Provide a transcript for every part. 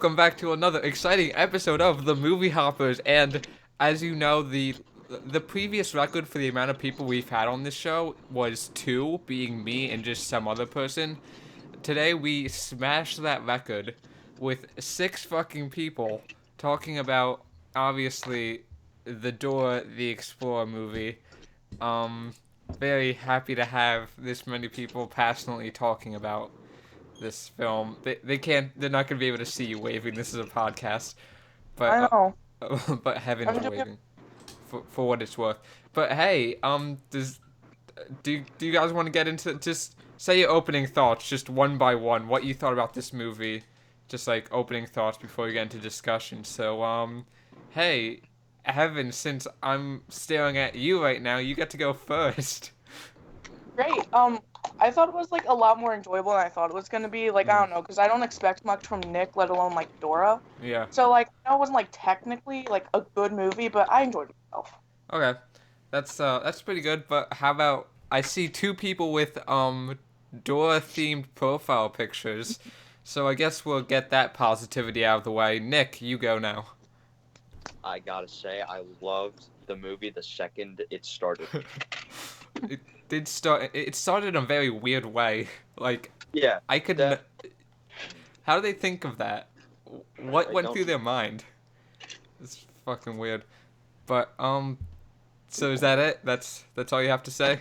welcome back to another exciting episode of the Movie Hoppers. And as you know, the previous record for the amount of people we've had on this show was two, being me and just some other person. Today we smashed that record with six fucking people talking about obviously the Dora the Explorer movie. Um, Very happy to have this many people passionately talking about this film. They're not gonna be able to see you waving. This is a podcast, but I know. but heavens I'm are doing. waving for what it's worth. But hey, do you guys want to get into just say your opening thoughts, just one by one, what you thought about this movie, just like opening thoughts before we get into discussion. So hey, Heaven, since I'm staring at you right now, you get to go first. Great. I thought it was like a lot more enjoyable than I thought it was gonna be. Like I Mm, don't know, because I don't expect much from Nick, let alone like Dora. yeah. So like I know it wasn't like technically like a good movie, but I enjoyed myself. Okay. That's pretty good, but how about I see two people with Dora themed profile pictures. So I guess we'll get that positivity out of the way. Nick, you go now. I gotta say, I loved the movie the second it started. It did start it started in a very weird way. Like Yeah, I could that how do they think of that? What I went don't. through their mind? It's fucking weird. But so is that it? That's all you have to say?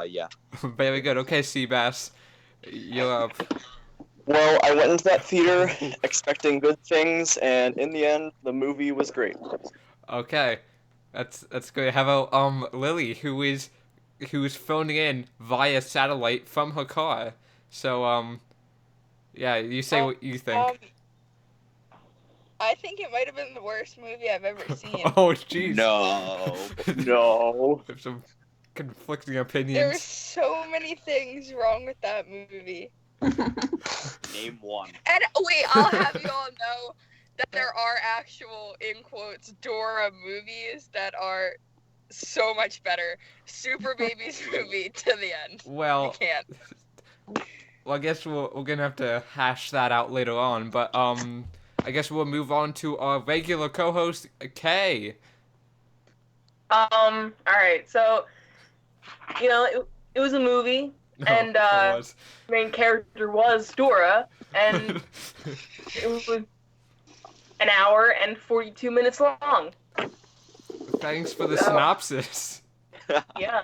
Yeah. Very good. Okay, Seabass. You're up. Well, I went into that theater expecting good things, and in the end, the movie was great. Okay, that's good. How about Lilly, who is phoning in via satellite from her car. So yeah, you say Um, what you um, think. I think it might have been the worst movie I've ever seen. Oh jeez. No. No. There's some conflicting There were opinions. so many things wrong with that movie. Name one. And wait, I'll have you all know that there are actual, in quotes, Dora movies that are so much better. Super Baby's movie to the end. You Well, can't. I guess we're gonna have to hash that out later on. But I guess we'll move on to our regular co-host Kay. All right. So, it was a movie, Oh, and it was. main character was Dora, and it was an hour and 42 minutes long. Thanks for the So, synopsis. yeah.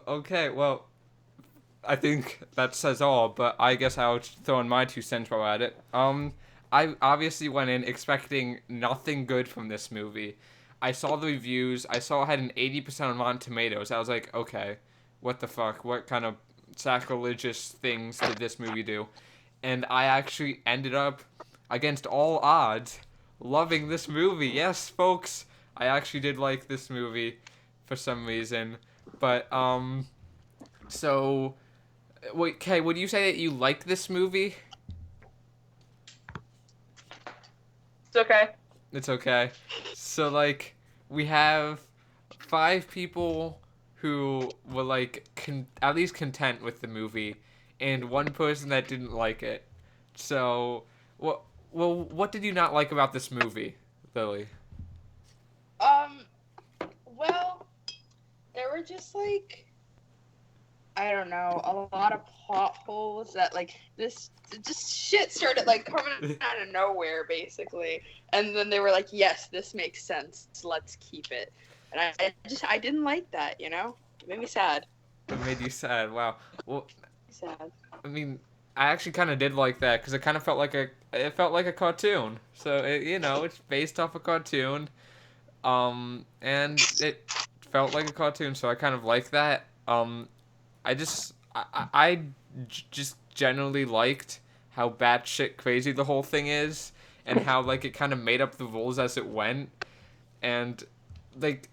Okay, well, I think that says all, but I guess I'll throw in my 2 cents while at it. I obviously went in expecting nothing good from this movie. I saw the reviews, I saw it had an 80% on Rotten Tomatoes. I was like, okay, what the fuck? What kind of sacrilegious things did this movie do? And I actually ended up, against all odds, loving this movie. Yes, folks, I actually did like this movie for some reason. But, so, wait, Kay, would you say that you liked this movie? It's okay. It's okay. So, like, we have five people who were, like, at least content with the movie, and one person that didn't like it. So, what did you not like about this movie, Lily? Um, well, there were just like, I don't know, a lot of plot holes that like this just shit started like coming out of nowhere basically, and then they were like, yes, this makes sense, let's keep it, and I didn't like that, it made me sad. It made you sad. Wow. Well, Sad. I mean, I actually kind of did like that because it kind of felt like a cartoon. So it's based off a cartoon, and it felt like a cartoon. So I kind of like that. I just generally liked how batshit crazy the whole thing is, and how like it kind of made up the rules as it went, and like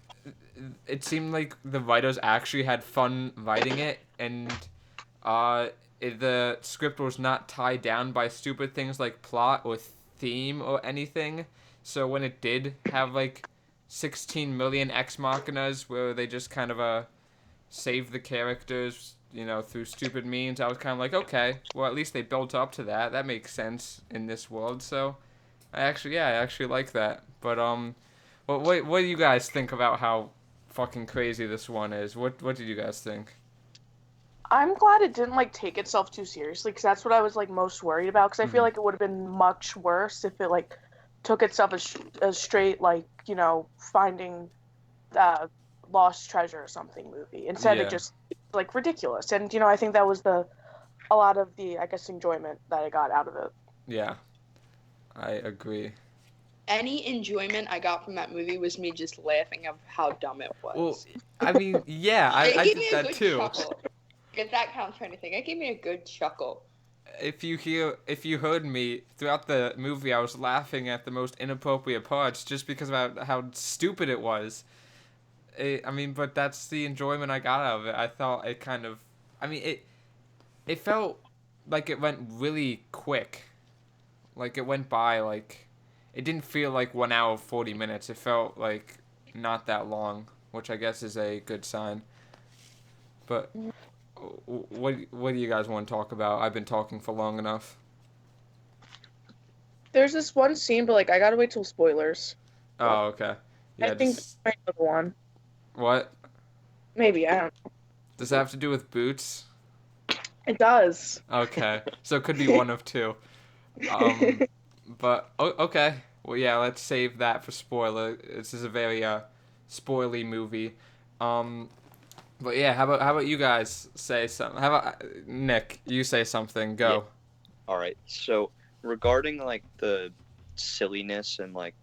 it seemed like the writers actually had fun writing it, and the script was not tied down by stupid things like plot or theme or anything. So when it did have like 16 million ex machinas where they just kind of save the characters through stupid means, I was kind of like, okay, well, at least they built up to that. That makes sense in this world. So, I actually like that. But what do you guys think about how fucking crazy this one is? What did you guys think? I'm glad it didn't like take itself too seriously because that's what I was like most worried about. Because I feel like it would have been much worse if it like took itself as straight like finding lost treasure or something movie. Instead, Yeah. it just like ridiculous. And I think that was a lot of the I guess enjoyment that I got out of it. Yeah, I agree. Any enjoyment I got from that movie was me just laughing of how dumb it was. Well, I mean, yeah, It I gave did me a that good too. chuckle. If that counts for anything, it gave me a good chuckle. If you heard me throughout the movie, I was laughing at the most inappropriate parts just because of how stupid it was. I mean, but that's the enjoyment I got out of it. I thought it kind of, I mean, it felt like it went really quick. Like it went by like, it didn't feel like 1 hour 40 minutes. It felt like not that long, which I guess is a good sign. But what do you guys want to talk about? I've been talking for long enough. There's this one scene, but like I gotta wait till spoilers. Oh, okay. Yeah, I think just, I know the one. what? Maybe I don't know. Does that have to do with boots? It does. Okay, so it could be one of two. But okay. Well, yeah, let's save that for spoiler. This is a very spoily movie. But yeah, how about you guys say something? How about Nick? You say something. Go. All right. So regarding like the silliness and like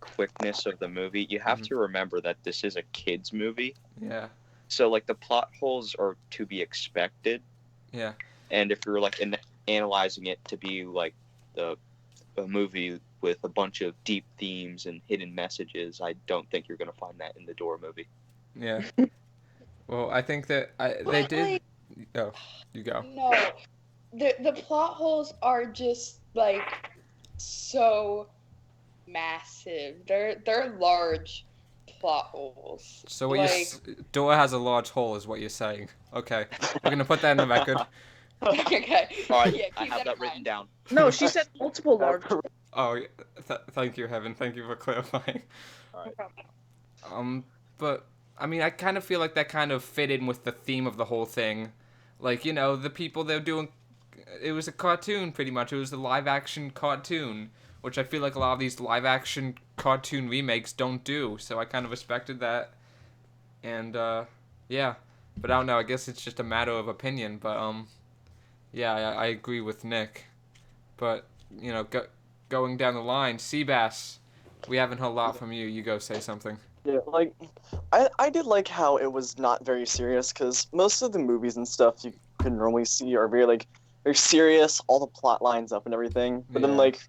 quickness of the movie, you have to remember that this is a kids movie. Yeah. So like the plot holes are to be expected. Yeah. And if you're like analyzing it to be like a movie with a bunch of deep themes and hidden messages, I don't think you're gonna find that in the Dora movie. Yeah. Well, I think that they did. Oh, you go. No, the plot holes are just like so massive. They're large plot holes. So what like, Dora has a large hole, is what you're saying. Okay, we're gonna put that in the record. okay. All right, Yeah, I keep have that in written mind. down. No, she said multiple large. Oh, thank you, Heaven. Thank you for clarifying. All right. But I mean, I kind of feel like that kind of fit in with the theme of the whole thing. Like, the people they're doing, it was a cartoon pretty much. It was a live action cartoon, which I feel like a lot of these live action cartoon remakes don't do. So I kind of respected that. And yeah, but I don't know. I guess it's just a matter of opinion. But yeah, I agree with Nick. But going down the line, Seabass, we haven't heard a lot from you. You go say something. Yeah, like, I did like how it was not very serious, because most of the movies and stuff you could normally see are very serious, all the plot lines up and everything. But then, Yeah. like,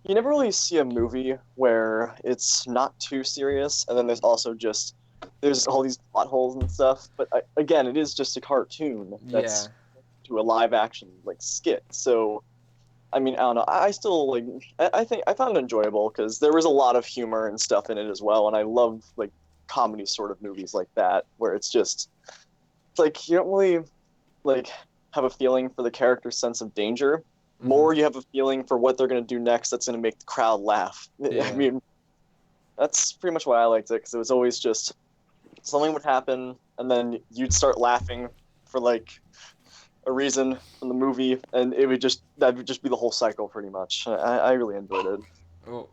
you never really see a movie where it's not too serious, and then there's also there's all these plot holes and stuff. But again, it is just a cartoon that's to a live action, like, skit. So, I mean, I don't know. I still I think I found it enjoyable because there was a lot of humor and stuff in it as well, and I love like comedy sort of movies like that where it's like you don't really like have a feeling for the character's sense of danger. More you have a feeling for what they're gonna do next that's gonna make the crowd laugh. Yeah. I mean, that's pretty much why I liked it because it was always just something would happen and then you'd start laughing for like a reason from the movie, and that would just be the whole cycle pretty much. I really enjoyed it. Well,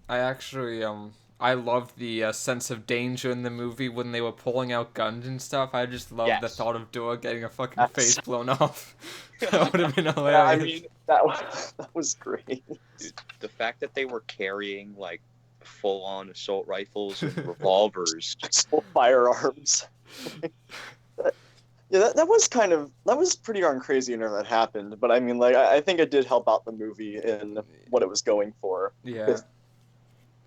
I actually I loved the sense of danger in the movie when they were pulling out guns and stuff. I just loved the Yes. thought of Dora getting a fucking face blown off. That would have been Yeah, hilarious. I mean that was great. Dude, the fact that they were carrying like full-on assault rifles and revolvers. Full firearms. Yeah, that was pretty darn crazy whenever that happened. But I mean, like, I think it did help out the movie in what it was going for. Yeah, With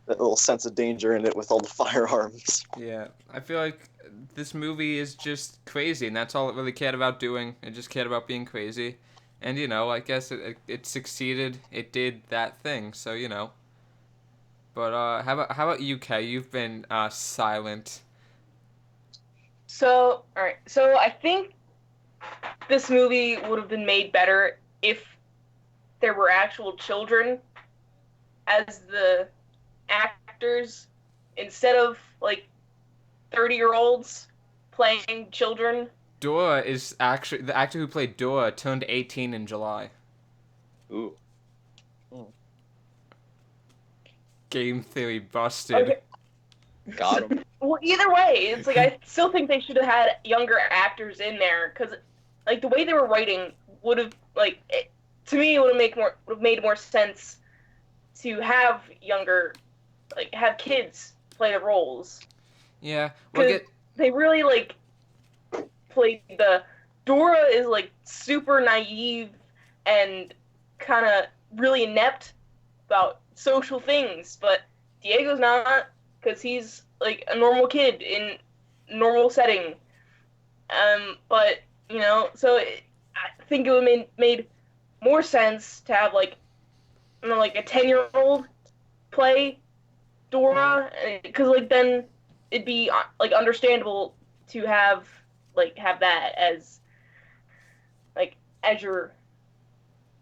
that little sense of danger in it with all the firearms. yeah. I feel like this movie is just crazy, and that's all it really cared about doing. It just cared about being crazy, and I guess it succeeded. It did that thing, so But how about you, Kay? You've been silent. So, all right. So I think this movie would have been made better if there were actual children as the actors instead of like 30-year-olds playing children. Dora is actually the actor who played Dora turned 18 in July. Ooh. Game theory busted. Okay. Got him. Well, either way, it's like I still think they should have had younger actors in there because, like, the way they were writing would have to me it would have made more sense to have younger, like, have kids play the roles. Yeah, Because they really played the Dora is like super naive and kind of really inept about social things, but Diego's not, because he's like a normal kid in normal setting. But so I think it would have made more sense to have like a 10-year-old play Dora, because like then it'd be like understandable to have that as your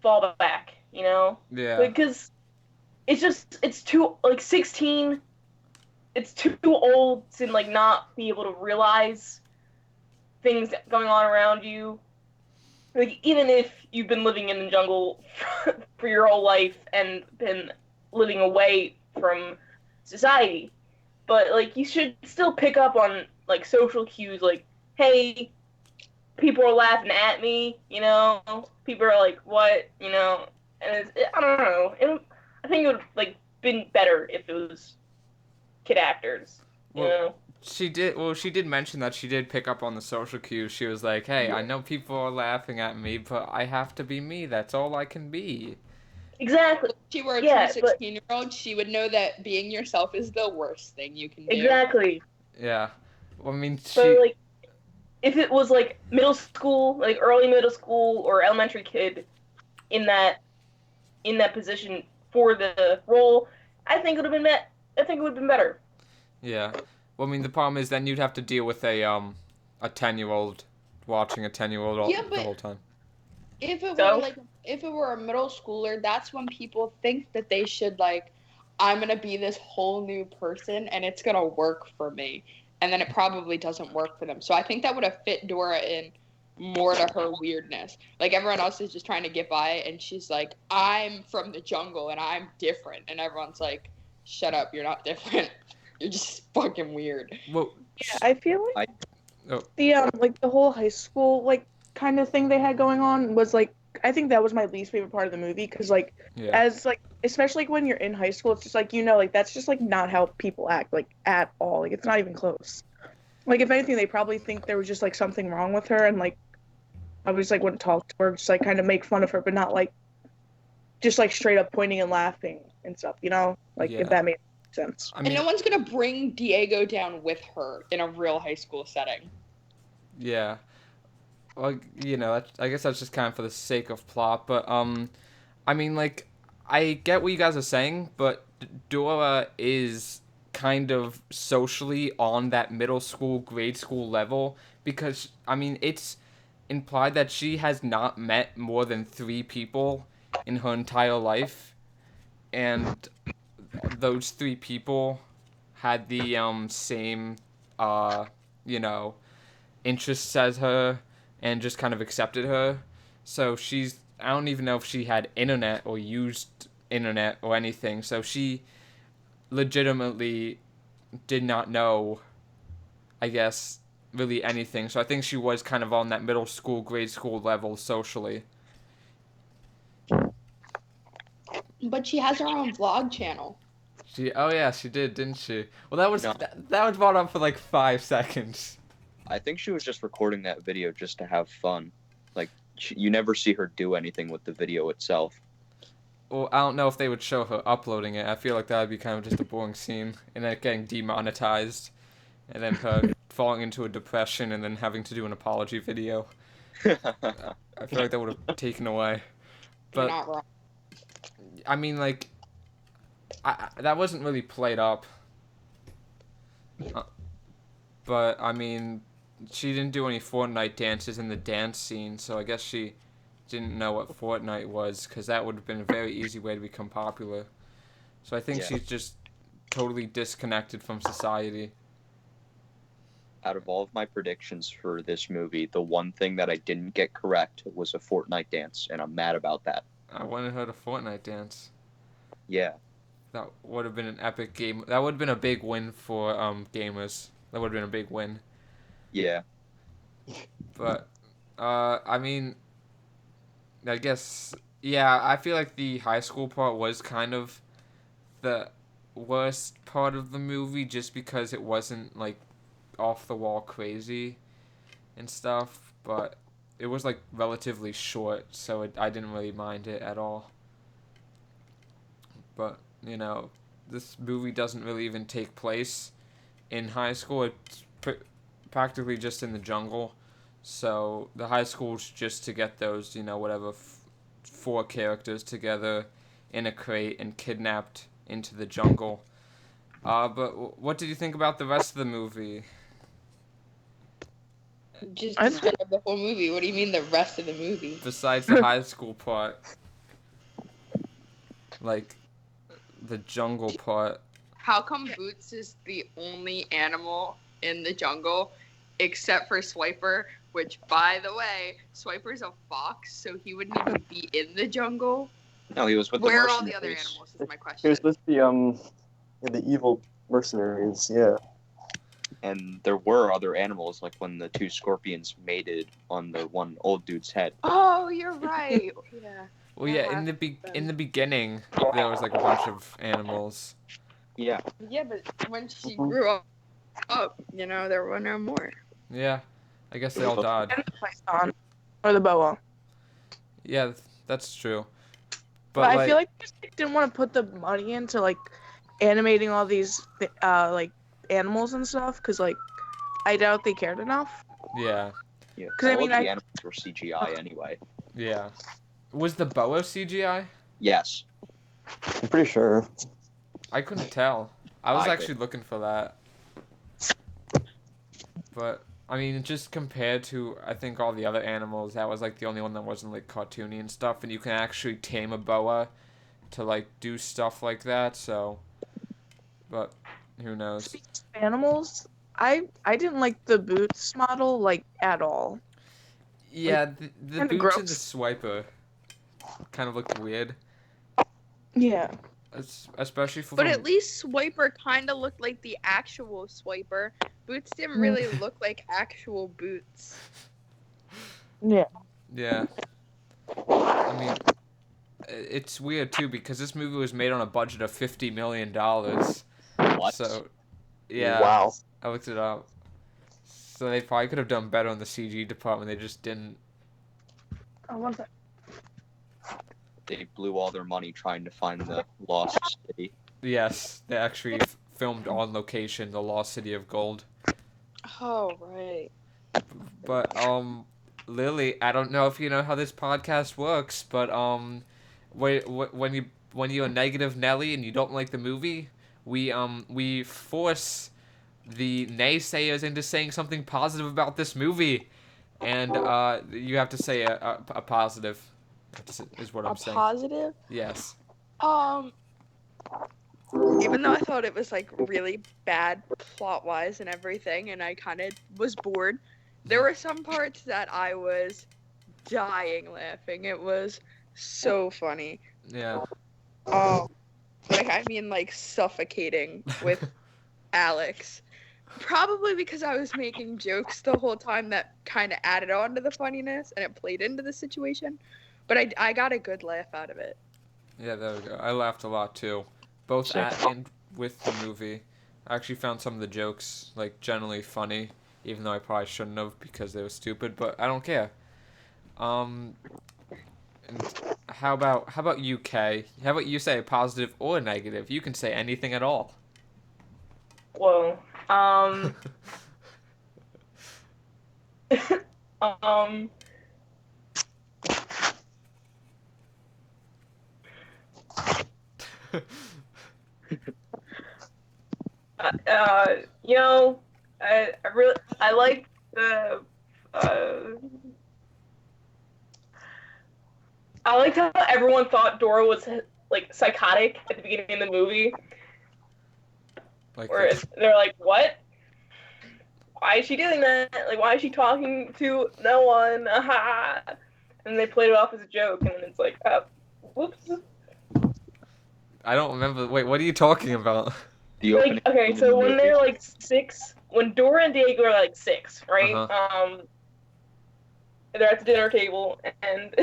fallback, Yeah. because it's too 16. It's too old to not be able to realize things going on around you. Like, even if you've been living in the jungle for your whole life and been living away from society, but you should still pick up on social cues, hey, people are laughing at me, people are like, what, and I don't know. I think it would been better if it was kid actors, She did mention that she did pick up on the social cues. She was like, hey, I know people are laughing at me, but I have to be me. That's all I can be. Exactly. If she were a Yeah, true 16-year-old, she would know that being yourself is the worst thing you can do. Exactly. Yeah. Well, I mean, But if it was middle school, early middle school or elementary kid in that position for the role, I think it would have been better. Yeah. Well, I mean, the problem is then you'd have to deal with a 10-year-old watching a 10-year-old Yeah, the but whole time. If it So? were if it were a middle schooler, that's when people think that they should I'm gonna be this whole new person and it's gonna work for me, and then it probably doesn't work for them. So I think that would have fit Dora in more to her weirdness. Everyone else is just trying to get by, and she's like, I'm from the jungle and I'm different, and everyone's like, shut up, you're not different. You're just fucking weird. Well, Yeah, I feel like Oh. the whole high school kind of thing they had going on was I think that was my least favorite part of the movie, because yeah. as especially when you're in high school, it's just that's just not how people act at all. It's not even close. If anything, they probably think there was just something wrong with her, and I was wouldn't talk to her, just kind of make fun of her, but not just straight up pointing and laughing and stuff, Yeah. if that made sense. I mean, And no one's gonna bring Diego down with her in a real high school setting. yeah. Well, I guess that's just kind of for the sake of plot, but I mean, I get what you guys are saying, but Dora is kind of socially on that middle school, grade school level, because I mean, it's implied that she has not met more than 3 people in her entire life, and those 3 people had the same interests as her and just kind of accepted her. So I don't even know if she had internet or used internet or anything. So she legitimately did not know, I guess, really anything. So I think she was kind of on that middle school, grade school level socially. But she has her own vlog channel. Oh yeah, she did, didn't she? Well, that was No. that was brought up for 5 seconds. I think she was just recording that video just to have fun. You never see her do anything with the video itself. Well, I don't know if they would show her uploading it. I feel like that would be kind of just a boring scene, and then it getting demonetized, and then her falling into a depression, and then having to do an apology video. I feel like that would have taken away. You're But not wrong. I mean, that wasn't really played up. But I mean, she didn't do any Fortnite dances in the dance scene, so I guess she didn't know what Fortnite was, because that would have been a very easy way to become popular. So I think Yeah. she's just totally disconnected from society. Out of all of my predictions for this movie, the one thing that I didn't get correct was a Fortnite dance, and I'm mad about that. I wanted her to Fortnite dance. Yeah. That would have been an epic game. That would have been a big win for gamers. That would have been a big win. Yeah. But I mean, I guess yeah. I feel like the high school part was kind of the worst part of the movie, just because it wasn't like off the wall crazy and stuff. But it was like relatively short, so I didn't really mind it at all. But you know, this movie doesn't really even take place in high school. It's practically just in the jungle. So the high school's just to get those, you know, whatever, four characters together in a crate and kidnapped into the jungle. But what did you think about the rest of the movie? Just I describe the whole movie. What do you mean the rest of the movie? Besides the high school part, like the jungle part. How come Boots is the only animal in the jungle except for Swiper, which, by the way, Swiper's a fox, so he wouldn't even be in the jungle? No, he was with Where the are all the other mercenaries. animals is my He question. was with the evil mercenaries. Yeah. And there were other animals, like when the two scorpions mated on the one old dude's head. Oh, you're right. Yeah. Well, yeah, Yeah, in the beginning there was like a bunch of animals. Yeah. Yeah, but when she grew up, you know, there were no more. Yeah, I guess they all died. And the python or the boa. Yeah, that's true. But I feel like they just didn't want to put the money into like animating all these like animals and stuff, because like I doubt they cared enough. yeah, Yeah. 'Cause I All mean, of the I- animals were CGI anyway. yeah. Was the boa CGI? Yes. I'm pretty sure. I couldn't tell. I was I actually looking for that. But I mean, just compared to I think all the other animals, that was like the only one that wasn't like cartoony and stuff, and you can actually tame a boa to like do stuff like that. So, but who knows? Speaking of animals, I didn't like the Boots model like at all. Yeah, the kinda boots and the gross. swiper kind of looked weird, Yeah. especially for. But at least Swiper kind of looked like the actual Swiper. Boots didn't really look like actual Boots. Yeah. Yeah. I mean, it's weird too because this movie was made on a budget of $50 million. What? So, yeah, Wow. I looked it up. So they probably could have done better in the CG department. They just didn't. Oh, one sec. They blew all their money trying to find the lost city. Yes, they actually filmed on location the Lost City of Gold. Oh, right. But Lily, I don't know if you know how this podcast works, but when you're a negative Nelly and you don't like the movie, we force the naysayers into saying something positive about this movie, and you have to say a positive. Is what I'm saying. Positive? Yes. Even though I thought it was like really bad plot wise and everything, and I kind of was bored, there were some parts that I was dying laughing. It was so funny. Yeah. Like I mean, like suffocating with Alex. Probably because I was making jokes the whole time that kind of added on to the funniness and it played into the situation. But I got a good laugh out of it. Yeah, there we go. I laughed a lot too, both Same. at and with the movie. I actually found some of the jokes like generally funny, even though I probably shouldn't have because they were stupid. But I don't care. And how about you, Kay? How about you say a positive or a negative? You can say anything at all. Whoa. You know, I like I liked how everyone thought Dora was like psychotic at the beginning of the movie. Like, Where they're like, "What? Why is she doing that? Like, why is she talking to no one?" Aha! And they played it off as a joke, and then it's like, whoops. I don't remember. Wait, what are you talking about? The opening. Like, okay, so when they're like 6, when Dora and Diego are like 6, right? Uh-huh. They're at the dinner table, and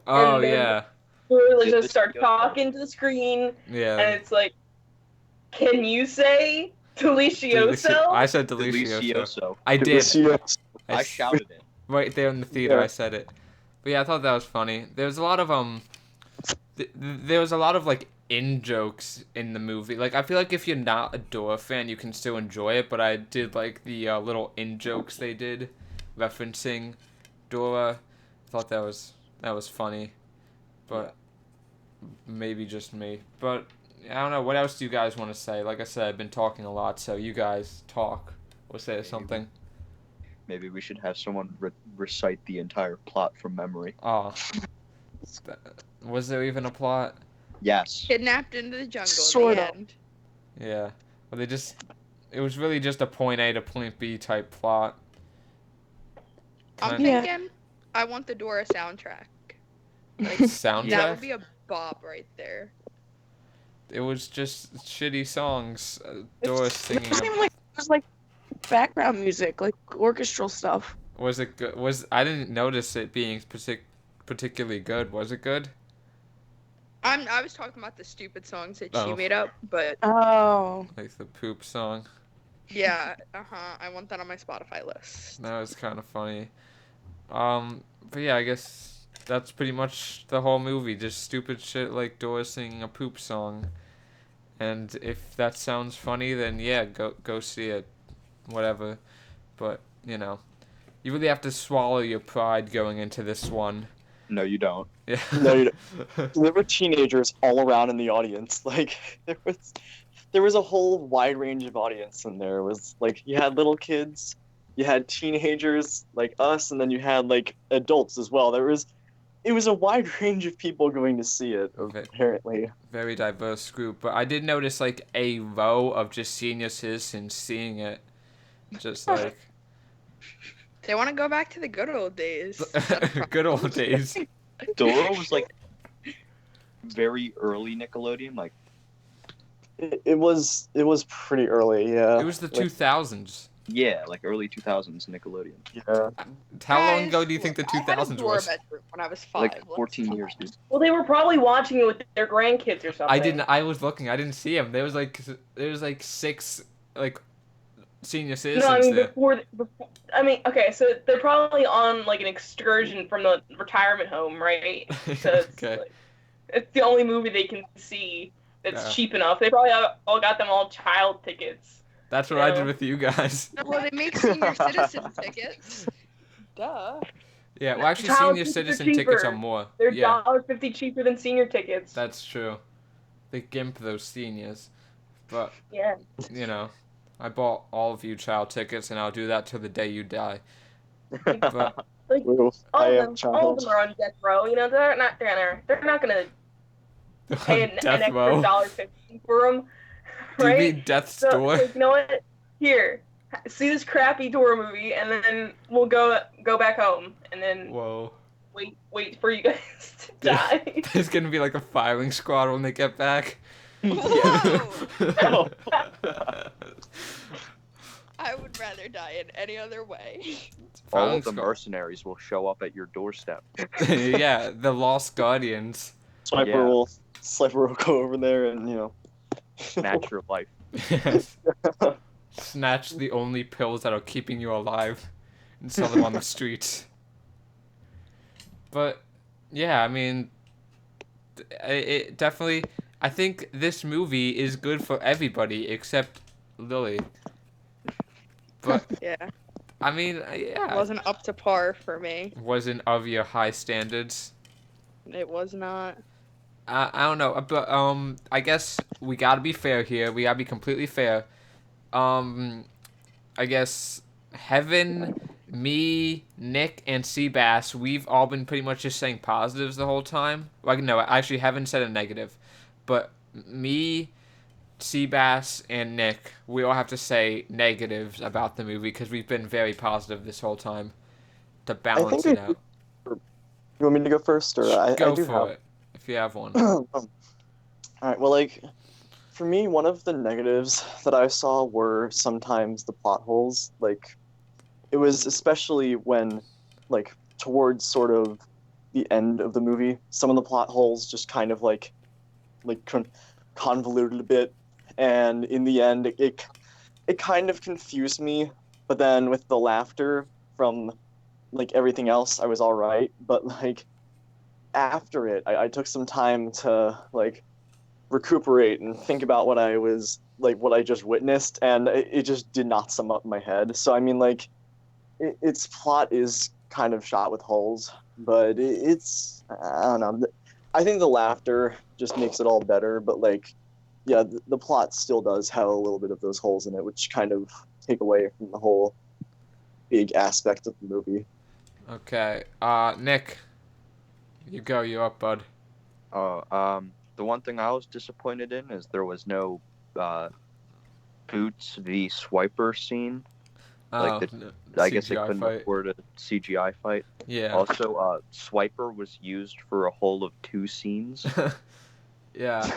Oh, and then yeah. Dora like just start talking to the screen, Yeah. and it's like, can you say delicioso? I said delicioso. Delicioso. I did. I shouted it. Right there in the theater, Yeah. I said it. But yeah, I thought that was funny. There's a lot of there was a lot of like in jokes in the movie. Like I feel like if you're not a Dora fan, you can still enjoy it. But I did like the little in jokes they did, referencing Dora. I thought that was funny, but maybe just me. But I don't know. What else do you guys want to say? Like I said, I've been talking a lot, so you guys talk or say something. Maybe we should have someone recite the entire plot from memory. Oh. Was there even a plot? Yes. Kidnapped into the jungle Sort at of. the end. Yeah. Well, it was really just a point A to point B type plot. I'm Kinda- thinking I want the Dora soundtrack. Like, Soundtrack? that would be a bop right there. It was just shitty songs. Dora singing. It wasn't even like it was like background music, like orchestral stuff. Was it good? I didn't notice it being particularly good. Was it good? I was talking about the stupid songs that she Oh. made up, but Oh. Like the poop song. yeah, I want that on my Spotify list. That was kind of funny. But yeah, I guess that's pretty much the whole movie. Just stupid shit like Dora singing a poop song. And if that sounds funny, then yeah, go see it. Whatever. But, you know, you really have to swallow your pride going into this one. No, you don't. Yeah. No, you There were teenagers all around in the audience. Like there was a whole wide range of audience in there. It was like you had little kids, you had teenagers like us, and then you had like adults as well. It was a wide range of people going to see it, Okay. apparently. Very diverse group. But I did notice like a row of just senior citizens seeing it. Just like They want to go back to the good old days. good old days. Dora was like very early Nickelodeon. Like It was pretty early, yeah. It was the Like, 2000s. yeah, like early 2000s Nickelodeon. yeah. How long Guys, ago do you think the I had a 2000s Dora was? bedroom when I was 5. Like Let's 14 stop. years, dude. Well, they were probably watching it with their grandkids or something. I was looking. I didn't see him. There was like 6 like senior No, citizens I mean there. before. I mean, okay, so they're probably on like an excursion from the retirement home, right? So it's, Okay. like, it's the only movie they can see that's Yeah. cheap enough. They probably all got them all child tickets. That's what I did No. with you guys. Well, they make senior citizen tickets. Duh. Yeah, well actually Child senior tickets are citizen tickets cheaper. are more. They're Yeah, $1.50 cheaper than senior tickets. that's true. They gimp those seniors. But, Yeah. you know, I bought all of you child tickets and I'll do that till the day you die. But Like Ooh, all I of am them child. are on death row. You know, they're not gonna pay an Death extra Row. $1.50 for them, Do you right? mean Death's So, Door? like, you know what? Here, see this crappy Dora movie, and then we'll go back home, and then Whoa. wait for you guys to die. There's gonna be like a firing squad when they get back. Whoa! I would rather die in any other way. All Firing of the squad. mercenaries will show up at your doorstep. Yeah, the Lost Guardians. Sniper Yeah. will go over there and, you know. Snatch your life. Snatch the only pills that are keeping you alive and sell them on the streets. But yeah, I mean, it definitely. I think this movie is good for everybody except Lilly. But Yeah, I mean, yeah, wasn't up to par for me. wasn't of your high standards. It was not. I don't know, but I guess we gotta be fair here. We gotta be completely fair. I guess heaven me, Nick, and Seabass, we've all been pretty much just saying positives the whole time. Like, no, I actually haven't said a negative. But me, Seabass, and Nick, we all have to say negatives about the movie because we've been very positive this whole time to balance it out. You want me to go first, or I do for have it if you have one. All right. Well, like for me, one of the negatives that I saw were sometimes the plot holes. Like it was especially when, like, towards sort of the end of the movie, some of the plot holes just kind of like convoluted a bit, and in the end, it kind of confused me. But then with the laughter from like everything else, I was all right. But like after it, I took some time to like recuperate and think about what I just witnessed, and it just did not sum up in my head. So I mean, like, its plot is kind of shot with holes, but it's I don't know. I think the laughter just makes it all better, but like, yeah, the plot still does have a little bit of those holes in it, which kind of take away from the whole big aspect of the movie. Okay, Nick, you're up, bud. The one thing I was disappointed in is there was no Boots v Swiper scene. I guess they couldn't afford a CGI fight. Yeah. Also, Swiper was used for a whole of 2 scenes. Yeah.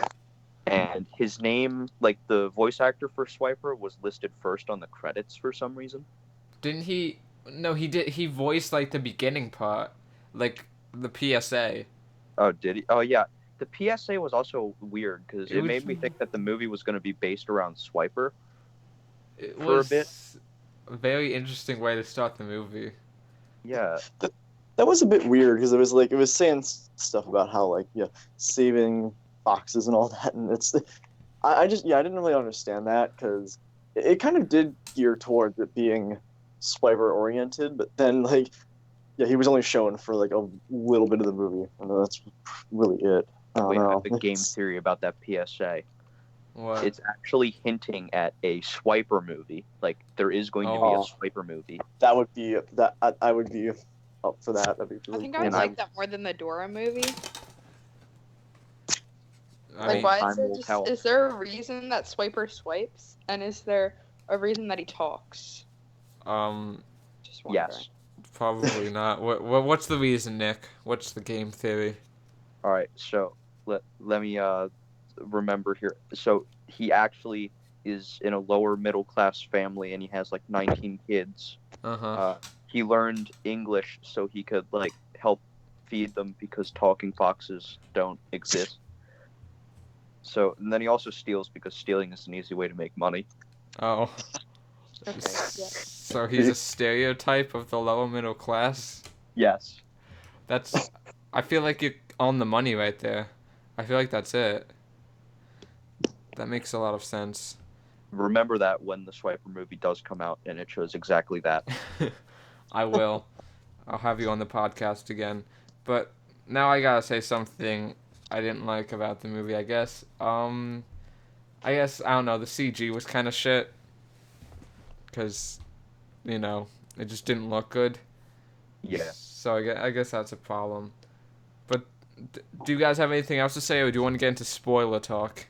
And his name, like the voice actor for Swiper, was listed first on the credits for some reason. Didn't he? No, he did. He voiced like the beginning part, like the PSA. Oh, did he? Oh, yeah. The PSA was also weird because it made me think that the movie was going to be based around Swiper for a bit. A very interesting way to start the movie. Yeah. That was a bit weird because it was saying stuff about how, like, yeah, saving foxes and all that, and I didn't really understand that because it kind of did gear towards it being Swiper oriented, but then, like, yeah, he was only shown for like a little bit of the movie, and that's really it. I have a game theory about that PSA. What? It's actually hinting at a Swiper movie. Like, there is going to be a Swiper movie. That would be that. I would be up for that. That'd be really I think cool. I would like that more than the Dora movie. Is there a reason that Swiper swipes, and is there a reason that he talks? Just wondering. Yes. Probably not. What's the reason, Nick? What's the game theory? All right, so let me remember here. So he actually is in a lower middle class family, and he has like 19 kids. He learned English so he could like help feed them because talking foxes don't exist. So, and then he also steals because stealing is an easy way to make money. Oh. Okay. Yeah. So he's a stereotype of the lower middle class? Yes. I feel like you're on the money right there. I feel like that's it. That makes a lot of sense. Remember that when the Swiper movie does come out, and it shows exactly that. I will. I'll have you on the podcast again. But now I gotta say something I didn't like about the movie, I guess. I don't know, the CG was kind of shit. Because, you know, it just didn't look good. Yeah. So I guess that's a problem. But do you guys have anything else to say, or do you want to get into spoiler talk?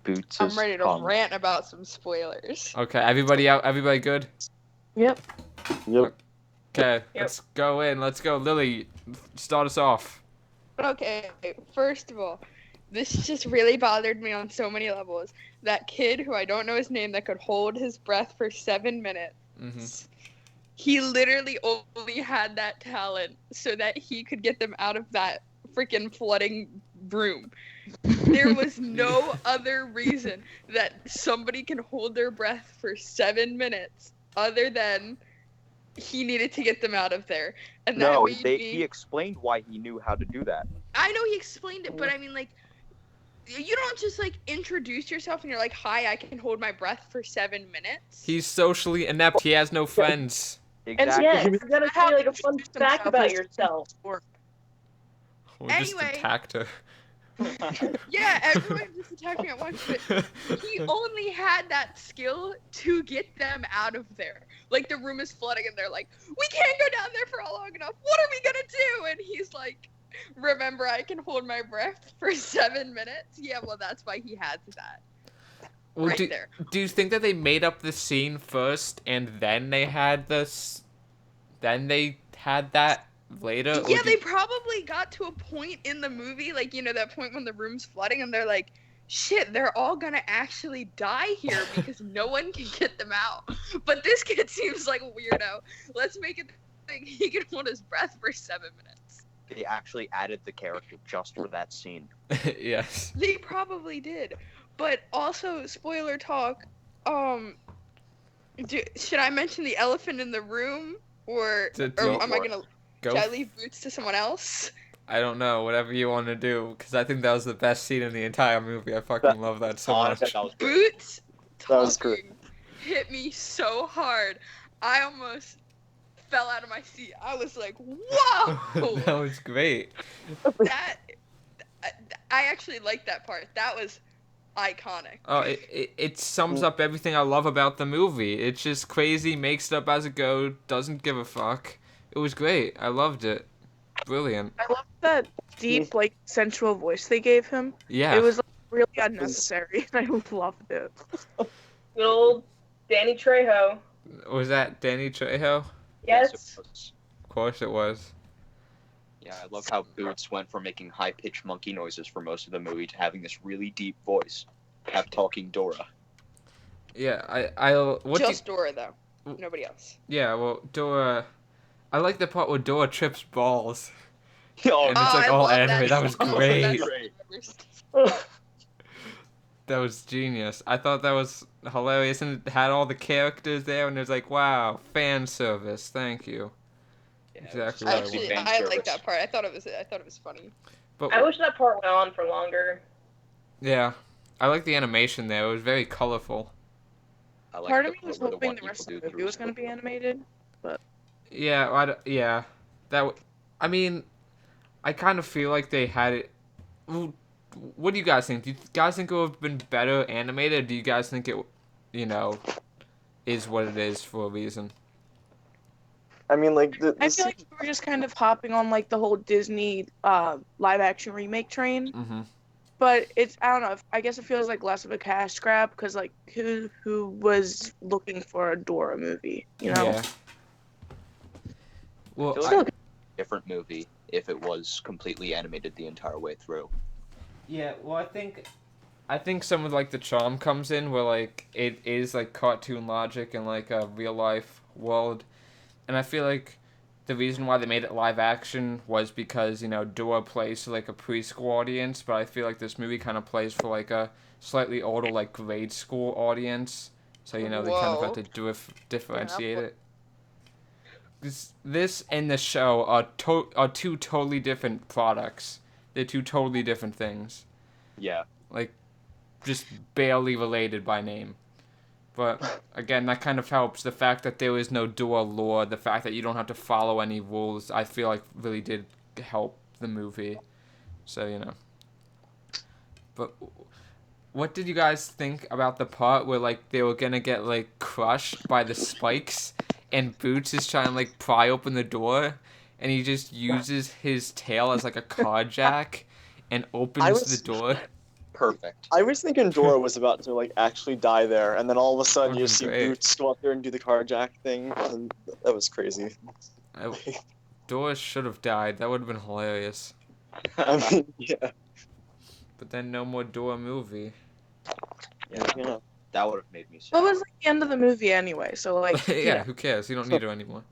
Boots I'm ready to rant about some spoilers. Okay, everybody out? Everybody good? Yep. Okay, let's go in. Let's go. Lily, start us off. Okay, first of all, this just really bothered me on so many levels. That kid, who I don't know his name, that could hold his breath for 7 minutes. Mm-hmm. He literally only had that talent so that he could get them out of that freaking flooding room. There was no other reason that somebody can hold their breath for 7 minutes other than he needed to get them out of there. And that he explained why he knew how to do that. I know he explained it, but I mean, like, you don't just, like, introduce yourself and you're like, hi, I can hold my breath for 7 minutes. He's socially inept. He has no friends. Exactly. And you gotta say, like, a fun fact about yourself. We'll just attack her. Yeah, everyone just attacked me at once, but he only had that skill to get them out of there. Like, the room is flooding, and they're like, we can't go down there for long enough. What are we gonna do? And he's like, remember, I can hold my breath for 7 minutes? Yeah, well, that's why he had that. Well, Right there. Do you think that they made up the scene first and then they had this? Then they had that later? Yeah, they probably got to a point in the movie, like, you know, that point when the room's flooding, and they're like, shit, they're all gonna actually die here because no one can get them out. But this kid seems like a weirdo. Let's make it think he can hold his breath for 7 minutes. They actually added the character just for that scene. Yes. They probably did. But also, spoiler talk, should I mention the elephant in the room? Or am I gonna... Should I leave Boots to someone else? I don't know. Whatever you want to do, because I think that was the best scene in the entire movie. I fucking love that so much. Boots That was great. hit me so hard. I almost fell out of my seat. I was like, whoa! That was great. I actually liked that part. That was iconic. Oh, it sums up everything I love about the movie. It's just crazy, makes it up as it goes, doesn't give a fuck. It was great. I loved it. Brilliant. I love that deep, like, sensual voice they gave him. Yeah. It was like, really unnecessary. I loved it. Good old Danny Trejo. Was that Danny Trejo? Yes. It was. Of course it was. Yeah, I love how Boots went from making high-pitched monkey noises for most of the movie to having this really deep voice. Have talking Dora. Yeah, Dora, though. Nobody else. Yeah, well, Dora... I like the part where Dora trips balls. Oh, And it's like all anime. That was great. Great. That was genius. I thought that was hilarious, and it had all the characters there, and it was like, wow, fan service. Thank you. Yeah, Exactly. Actually, fan I service. like that part. I thought it was funny. But I wish that part went on for longer. yeah, I like the animation there. It was very colorful. I like Part the of me was part where hoping one the people rest of do the movie was going to be animated. Yeah, I mean, I kind of feel like they had it. Well, what do you guys think? Do you guys think it would have been better animated? Or do you guys think it, is what it is for a reason? I mean, like I feel like we were just kind of hopping on like the whole Disney live action remake train. Mm-hmm. But I don't know. I guess it feels like less of a cash grab because like who was looking for a Dora movie, you know? Yeah. Well, I feel like a different movie if it was completely animated the entire way through. yeah. Well, I think some of like the charm comes in where like it is like cartoon logic and like a real life world, and I feel like the reason why they made it live action was because Dora plays to like a preschool audience, but I feel like this movie kind of plays for like a slightly older like grade school audience, so they kind of Whoa. have to differentiate it. This and the show are two totally different products. They're two totally different things. Yeah. Like, just barely related by name. But, again, that kind of helps. The fact that there is no Dora lore, the fact that you don't have to follow any rules, I feel like really did help the movie. So, But what did you guys think about the part where, like, they were gonna get, like, crushed by the spikes, and Boots is trying to, like, pry open the door, and he just uses his tail as, like, a car jack, and opens the door? Perfect. I was thinking Dora was about to like actually die there, and then all of a sudden you just see Great. Boots go up there and do the car jack thing, and that was crazy. Dora should have died. That would have been hilarious. I mean, yeah. But then no more Dora movie. Yeah. That would have made me sad. Well, it was like the end of the movie anyway, so like Yeah, who cares? You don't need her anymore.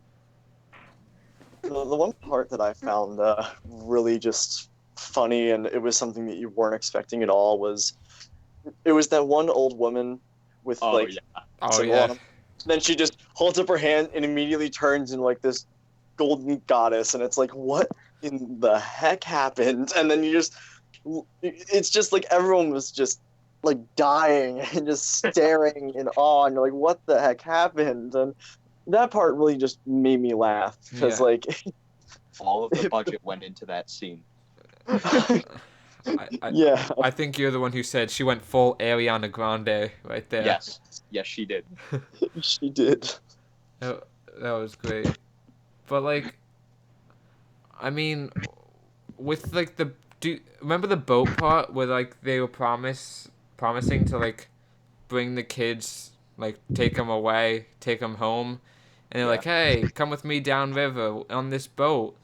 The one part that I found really just funny, and it was something that you weren't expecting at all, was that one old woman with Oh, like yeah. Oh, symbol yeah. on 'em. Then she just holds up her hand and immediately turns into like this golden goddess, and it's like, what in the heck happened? And then it's just like everyone was just like dying and just staring in awe, and you're like, what the heck happened? And that part really just made me laugh because Yeah. like All of the budget went into that scene. Yeah. I think you're the one who said she went full Ariana Grande right there. Yes, she did. She did. That, that was great. But like, I mean, with like remember the boat part where like they were promising to like bring the kids, like take them away, take them home, and they're like, hey, come with me downriver on this boat.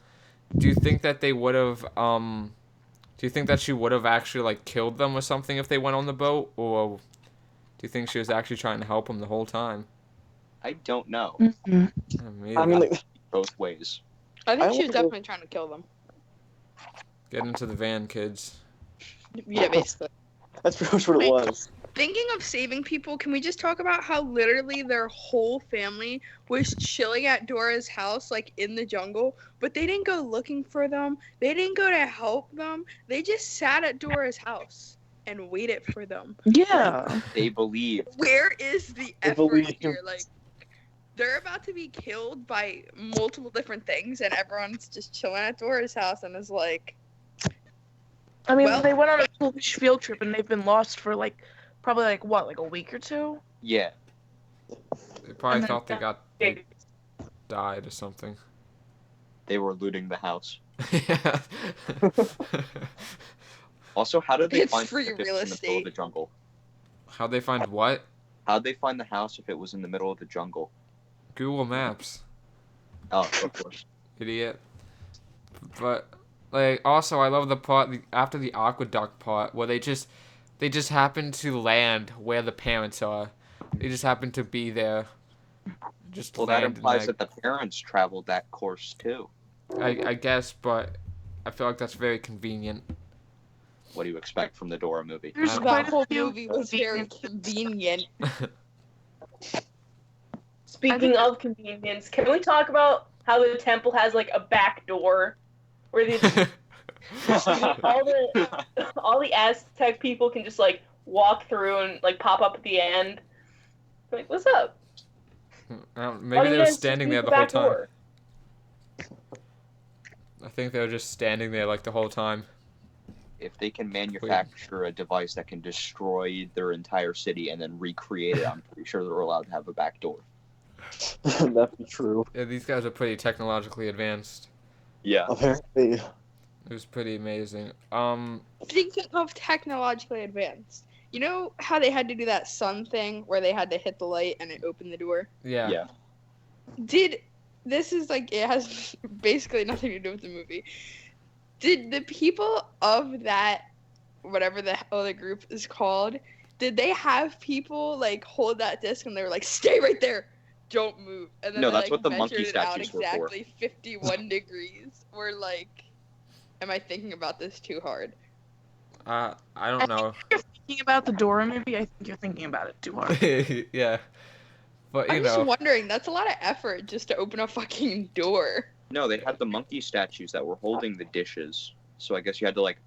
Do you think that they would have do you think that she would have actually like killed them or something if they went on the boat, or do you think she was actually trying to help them the whole time? I don't know. Mm-hmm. I mean, like, Both ways. I think I she was don't definitely trying to kill them. Get into the van, kids. Yeah, basically. that's pretty much what it was. Thinking of saving people, can we just talk about how literally their whole family was chilling at Dora's house, like in the jungle, but they didn't go looking for them. They didn't go to help them. They just sat at Dora's house and waited for them. Yeah. They believed. Where is the effort believed. here? Like, they're about to be killed by multiple different things, and everyone's just chilling at Dora's house and is like, I mean, Well- they went on a foolish field trip and they've been lost for like probably like what, like a week or two? Yeah. They probably And then- thought they died or something. They were looting the house. Yeah. Also, how did they It's find free if it was real in the middle of the estate. jungle? How'd they find what? How'd they find the house if it was in the middle of the jungle? Google Maps. Oh, of course. Idiot. But like, also I love the part after the aqueduct part where they just happen to land where the parents are. They just happen to be there. Just Well, that land implies and, that the parents traveled that course too. I guess, but I feel like that's very convenient. What do you expect from the Dora movie? There's That quite That a whole few movie was very convenient- convenient. Speaking of convenience, can we talk about how the temple has like a back door where all the Aztec people can just like walk through and like pop up at the end? Like, what's up? Why Maybe don't they you were guys standing use there the whole back time. door? I think they were just standing there like the whole time. If they can manufacture a device that can destroy their entire city and then recreate it, I'm pretty sure they're allowed to have a back door. That'd be true. Yeah, these guys are pretty technologically advanced. Yeah. Apparently. It was pretty amazing. Speaking of technologically advanced, you know how they had to do that sun thing where they had to hit the light and it opened the door? Yeah. Yeah. This is like, it has basically nothing to do with the movie. Did the people of that, whatever the hell the group is called, did they have people like hold that disc and they were like, stay right there, don't move? And then No, they, that's like, what the monkey measured it out statues were for. exactly 51 degrees. We're like, am I thinking about this too hard? I don't know. If you're thinking about the Dora movie, I think you're thinking about it too hard. Yeah. But you I'm know. just wondering, that's a lot of effort just to open a fucking door. No, they had the monkey statues that were holding the dishes. So I guess you had to like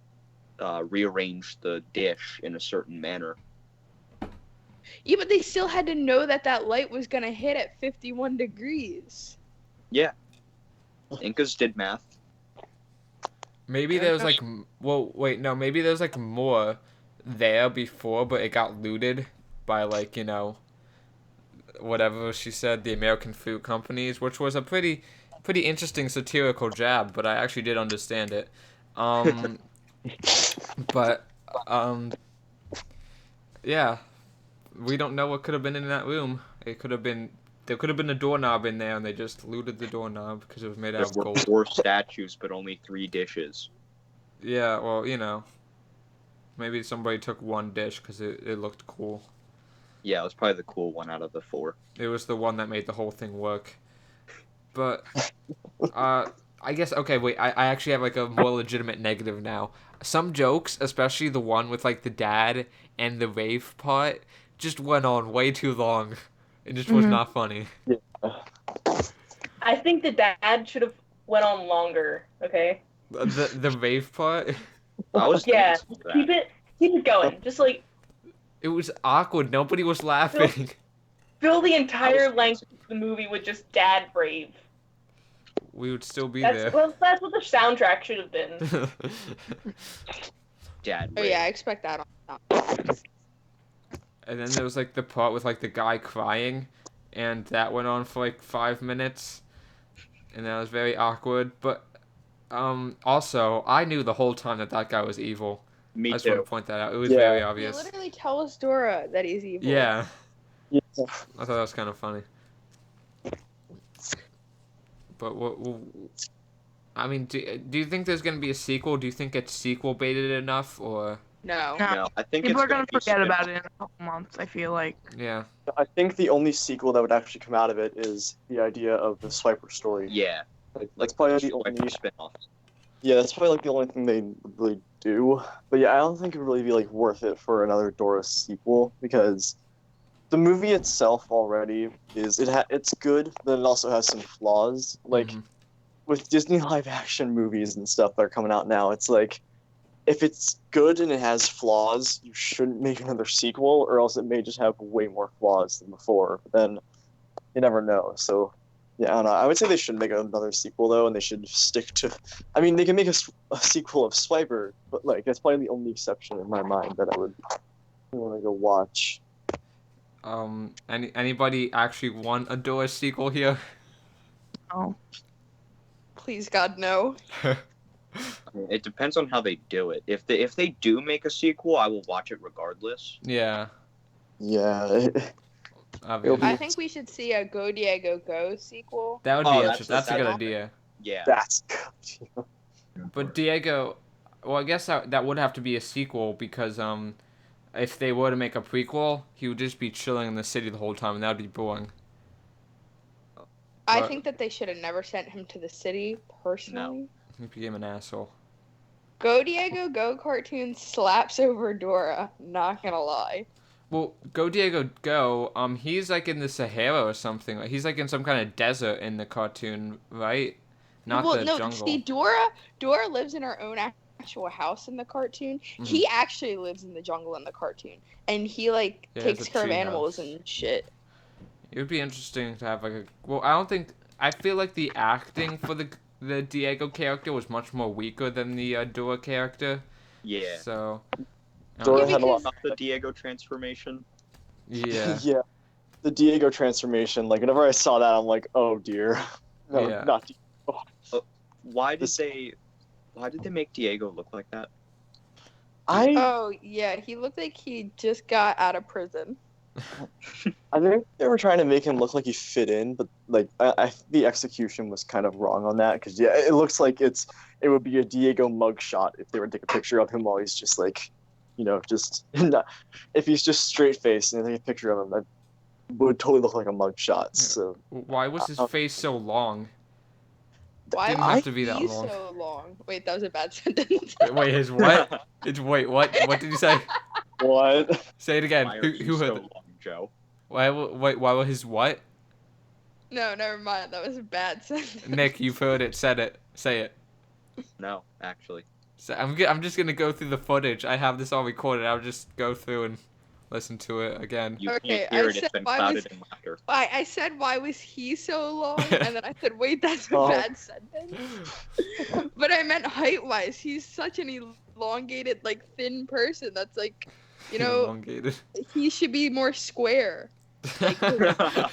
rearrange the dish in a certain manner. Yeah, but they still had to know that that light was gonna hit at 51 degrees. Yeah. Incas did math. Maybe there was like, maybe there was like more there before, but it got looted by like, you know, whatever she said, the American fruit companies, which was a pretty interesting satirical jab, but I actually did understand it. Yeah, we don't know what could have been in that room. There could have been a doorknob in there, and they just looted the doorknob because it was made out of There were gold. 4 statues, but only 3 dishes. Yeah, well, you know, maybe somebody took one dish because it looked cool. Yeah, it was probably the cool one out of the 4. It was the one that made the whole thing work. But, I guess, okay, wait, I actually have, like, a more legitimate negative now. Some jokes, especially the one with, like, the dad and the rave part, just went on way too long. It just was not funny. I think the dad should have went on longer. Okay. The rave part? I was Yeah. thinking some of that. Keep it going. Just like It was awkward. Nobody was laughing. fill the entire length of the movie with just dad rave. We would still be there. That's what the soundtrack should have been. Dad. Oh yeah, I expect that. And then there was like the part with like the guy crying, and that went on for like 5 minutes, and that was very awkward. But also I knew the whole time that that guy was evil. Me I just want too. to point that out. It was Yeah. very He obvious. literally tells Dora that he's evil. Yeah, Yeah. I thought that was kind of funny. But I mean, do you think there's gonna be a sequel? Do you think it's sequel baited enough, or No. No, I think People it's are gonna be forget about spin-off. it in a couple months. I feel like. yeah? I think the only sequel that would actually come out of it is the idea of the Swiper story. Yeah, That's probably the Swiper only. spin-off. Yeah, that's probably like the only thing they really do. But yeah, I don't think it would really be like worth it for another Dora sequel because the movie itself already is it's good, but it also has some flaws. Like Mhm. with Disney live action movies and stuff that are coming out now, it's like if it's good and it has flaws, you shouldn't make another sequel, or else it may just have way more flaws than before. Then you never know. So yeah, I don't know. I would say they should make another sequel though, and they should stick to. I mean, they can make a sequel of Swiper, but like that's probably the only exception in my mind that I would want to go watch. Anybody actually want a Dora sequel here? Oh. Please God, no. It depends on how they do it. If they do make a sequel, I will watch it regardless. Yeah, Yeah. obviously. I think we should see a Go Diego Go sequel. That would Oh, be that's- interesting. That's a good that's- idea. Yeah. That's good. But Diego, well, I guess that would have to be a sequel because if they were to make a prequel, he would just be chilling in the city the whole time, and that would be boring. I But- think that they should have never sent him to the city, personally. He became an asshole. Go Diego Go cartoon slaps over Dora, not gonna lie. Well, Go Diego Go, he's like in the Sahara or something. Like he's like in some kind of desert in the cartoon, right? Not well, the no, jungle. see, Dora lives in her own actual house in the cartoon. Mm-hmm. He actually lives in the jungle in the cartoon, and he like Yeah, takes it's a care of tree animals house. and shit. It would be interesting to have like a. Well, I don't think. I feel like the acting for the Diego character was much more weaker than the Dora character. Yeah. So. Dora Yeah, had a lot. Not the Diego transformation. Yeah. Yeah. The Diego transformation. Like whenever I saw that, I'm like, oh dear. No, Yeah. not. Why did This- they make Diego look like that? I Oh yeah, he looked like he just got out of prison. I think they were trying to make him look like he fit in, but like the execution was kind of wrong on that because yeah, it looks like it would be a Diego mugshot if they were to take a picture of him while he's just like, just not, if he's just straight faced and they take a picture of him, that would totally look like a mugshot. So Why was his face so long? Why Didn't was have to be that he long. so long? Wait, that was a bad sentence. Wait, his what? Wait, what? What did you say? what? Say it again. Why are Who you heard so that? long, Joe? Why was his what? No, never mind. That was a bad sentence. Nick, you've heard it. Said it. Say it. No, actually. So I'm just gonna go through the footage. I have this all recorded. I'll just go through and listen to it again. You Okay, can't hear I it. said It's been why clouded was- in laughter. I said, why was he so long? And then I said, wait, that's a Oh. bad sentence. But I meant height-wise. He's such an elongated, like, thin person. That's like, Elongated. he should be more square. I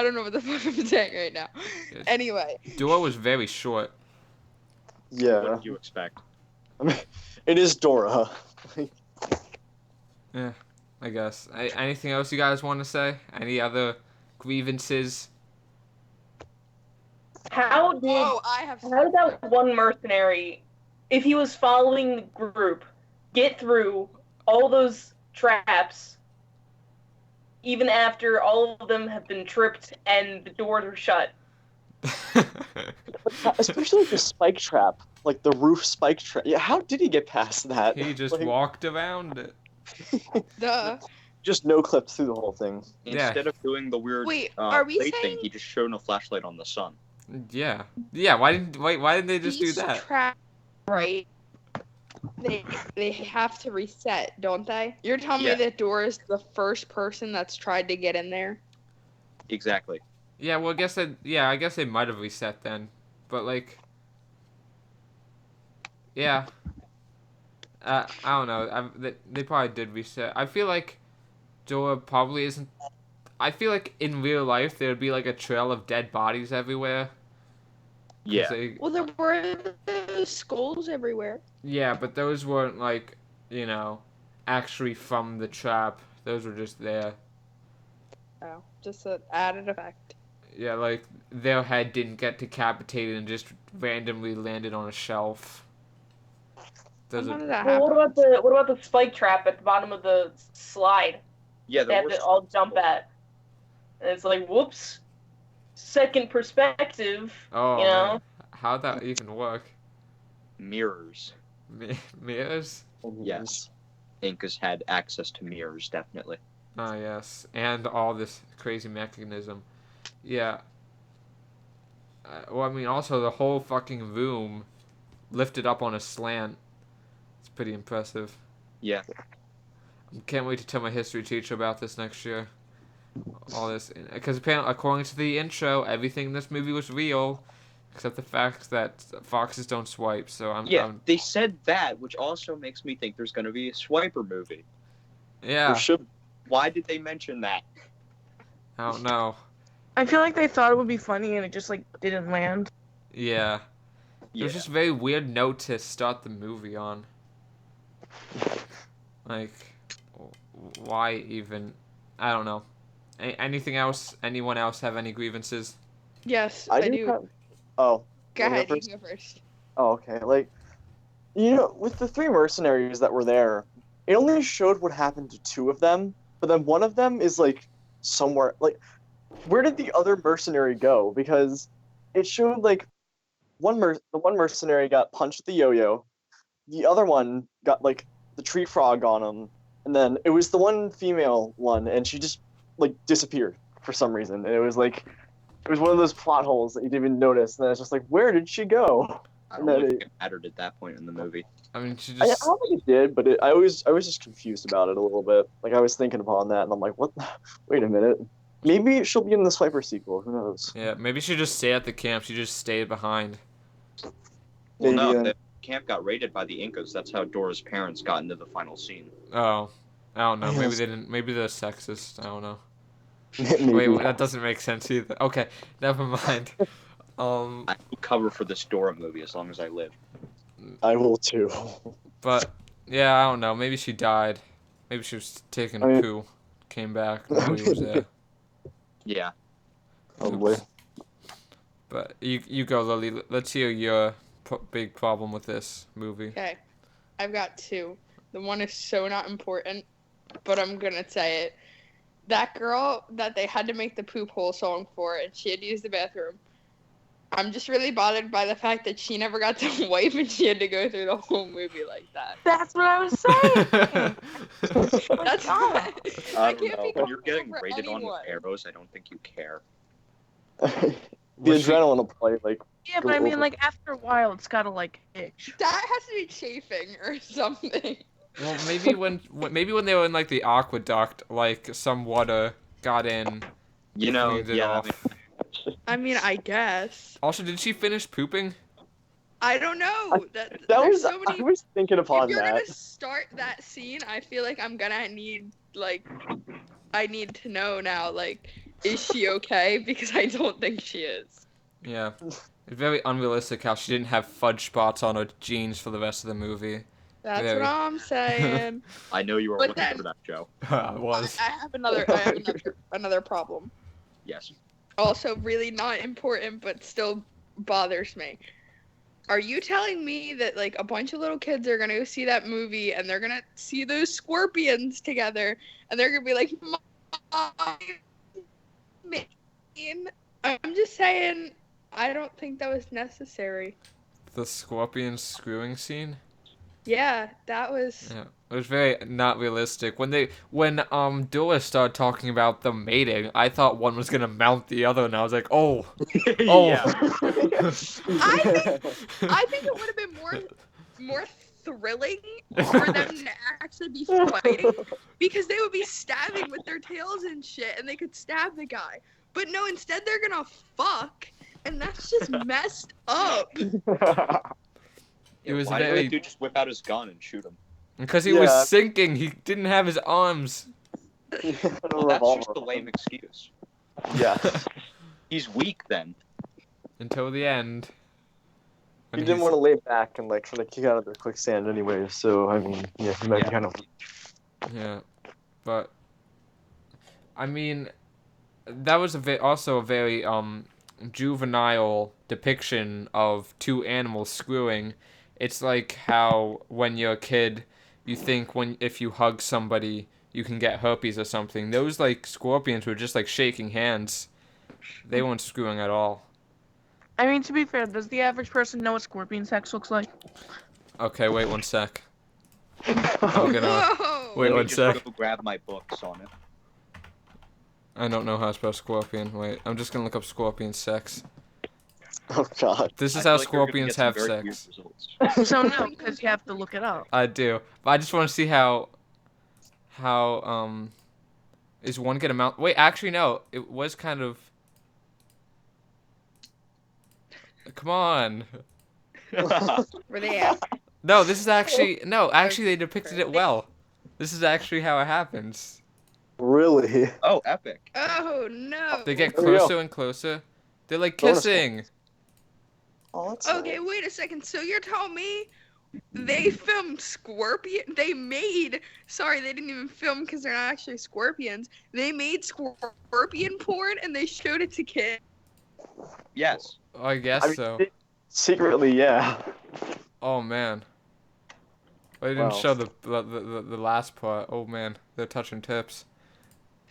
don't know what the fuck I'm saying right now. Yes. Anyway, Dora was very short. What Yeah, did you expect? I mean, it is Dora. Yeah, I guess. Anything else you guys want to say? Any other grievances? How did I have. how did that one mercenary, if he was following the group, get through all those traps even after all of them have been tripped and the doors are shut? Especially the spike trap, like the roof spike trap. Yeah, how did he get past that? He just Like, walked around it. Duh. just no clipped through the whole thing. Yeah. Instead of doing the weird Wait, are we plate saying thing, he just shone a flashlight on the sun. Yeah. Yeah. Why didn't they just do these that? traps, right? They have to reset, don't they? You're telling Yeah. me that Dora's the first person that's tried to get in there? Exactly. Yeah. Well, I guess they might have reset then, but like. Yeah. I don't know. They probably did reset. I feel like Dora probably isn't. I feel like in real life there'd be like a trail of dead bodies everywhere. Yeah. Well, there were skulls everywhere. Yeah, but those weren't like, actually from the trap. Those were just there. Oh, just an added effect. Yeah, like their head didn't get decapitated and just randomly landed on a shelf. Those None are, of that Well, happened. what about the spike trap at the bottom of the slide? Yeah, They have to all jump at. And it's like, whoops. Second perspective. oh, You know? man. How'd that even work? mirrors. Mirrors? Yes. Incas had access to mirrors, definitely. Ah, yes. And all this crazy mechanism. Yeah. Well, I mean, also the whole fucking room lifted up on a slant. It's pretty impressive. Yeah. Can't wait to tell my history teacher about this next year. All this, because apparently, according to the intro, everything in this movie was real, except the fact that foxes don't swipe. So they said that, which also makes me think there's going to be a Swiper movie. Yeah. Why did they mention that? I don't know. I feel like they thought it would be funny and it just like didn't land. Yeah. It was just a very weird note to start the movie on. Like, why even? I don't know. Anything else? Anyone else have any grievances? Yes, I do. Oh. Go ahead, you first? go first. Oh, okay. Like, with the 3 mercenaries that were there, it only showed what happened to 2 of them, but then one of them is like somewhere. Like, where did the other mercenary go? Because it showed like the one mercenary got punched with the yo-yo, the other one got like the tree frog on him, and then it was the one female one, and she just like disappeared for some reason. And it was one of those plot holes that you didn't even notice, and then it's just like, where did she go? I don't know if it mattered at that point in the movie. I mean, she I just. don't think it did, but I was just confused about it a little bit. Like, I was thinking upon that, and I'm like, what? Wait a minute. Maybe she'll be in the Swiper sequel. Who knows? Yeah, maybe she just stayed at the camp. She just stayed behind. Well, no, Maybe, the camp got raided by the Incas. That's how Dora's parents got into the final scene. Oh, I don't know. Maybe Yes. they didn't. Maybe they're sexist. I don't know. Maybe. Wait, that doesn't make sense either. Okay, never mind. I will cover for this Dora movie as long as I live. I will too. But yeah, I don't know. Maybe she died. Maybe she was taking a poo, came back, nobody was there. Yeah. Probably. But you go, Lily. Let's hear your big problem with this movie. Okay, I've got 2. The one is so not important, but I'm gonna say it. That girl that they had to make the poop hole song for, and she had to use the bathroom. I'm just really bothered by the fact that she never got to wipe and she had to go through the whole movie like that. That's what I was saying. That's God. I can't don't know. be When you're getting over raided on with anyone. arrows, I don't think you care. The Was she- adrenaline will play like. Yeah, go but I mean, over. like, after a while, it's gotta, like, itch. That has to be chafing or something. Well, maybe when they were in like the aqueduct, like some water got in. You know, cleaned it yeah. off. I mean, I guess. Also, did she finish pooping? I don't know. That There's was. so many. I was thinking If upon you're that. gonna start that scene, I feel like I'm gonna need I need to know now. Like, is she okay? Because I don't think she is. Yeah. It's very unrealistic how she didn't have fudge spots on her jeans for the rest of the movie. That's Very. what I'm saying. I know you were But looking then- for that, Joe. I was. I have another another problem. Yes. Also, really not important, but still bothers me. Are you telling me that like a bunch of little kids are gonna go see that movie and they're gonna see those scorpions together and they're gonna be like, "Mom, mean?" I'm just saying, I don't think that was necessary. The scorpion screwing scene? Yeah, that was. Yeah. It was very not realistic. When Dora started talking about the mating, I thought one was gonna mount the other, and I was like, oh. Yeah. I think it would have been more thrilling for them to actually be fighting, because they would be stabbing with their tails and shit, and they could stab the guy. But no, instead they're gonna fuck, and that's just messed up. It was why did very... the dude just whip out his gun and shoot him? Because he was sinking. He didn't have his arms. Well, that's just a lame excuse. Yeah. He's weak then. Until the end. He didn't want to lay back and like try to kick out of the quicksand anyway, so I mean, yeah, he might be kind of... Yeah, but I mean, that was also a very juvenile depiction of two animals screwing. It's like how when you're a kid, you think if you hug somebody, you can get herpes or something. Those like scorpions were just like shaking hands. They weren't screwing at all. I mean, to be fair, does the average person know what scorpion sex looks like? Okay, wait one sec. Whoa! Wait one Just sec. go grab my books on it. I don't know how to spell scorpion. Wait, I'm just gonna look up scorpion sex. Oh god. This is I how feel like you're gonna scorpions get some have very sex. weird results. So no, because you have to look it up. I do. But I just want to see how is one good amount. Wait, actually no. It was kind of... Come on. Where they at? No, this is actually... No, actually they depicted it well. This is actually how it happens. Really? Oh, epic. Oh no. They get There we go. closer and closer. They're like Bonus kissing. Oh, that's Okay, wait a second. So you're telling me they filmed scorpion? They made... Sorry, they didn't even film because they're not actually scorpions. They made scorpion porn and they showed it to kids. Yes. I guess I mean, so. secretly, yeah. Oh man. They didn't Wow. show the last part. Oh man, they're touching tips.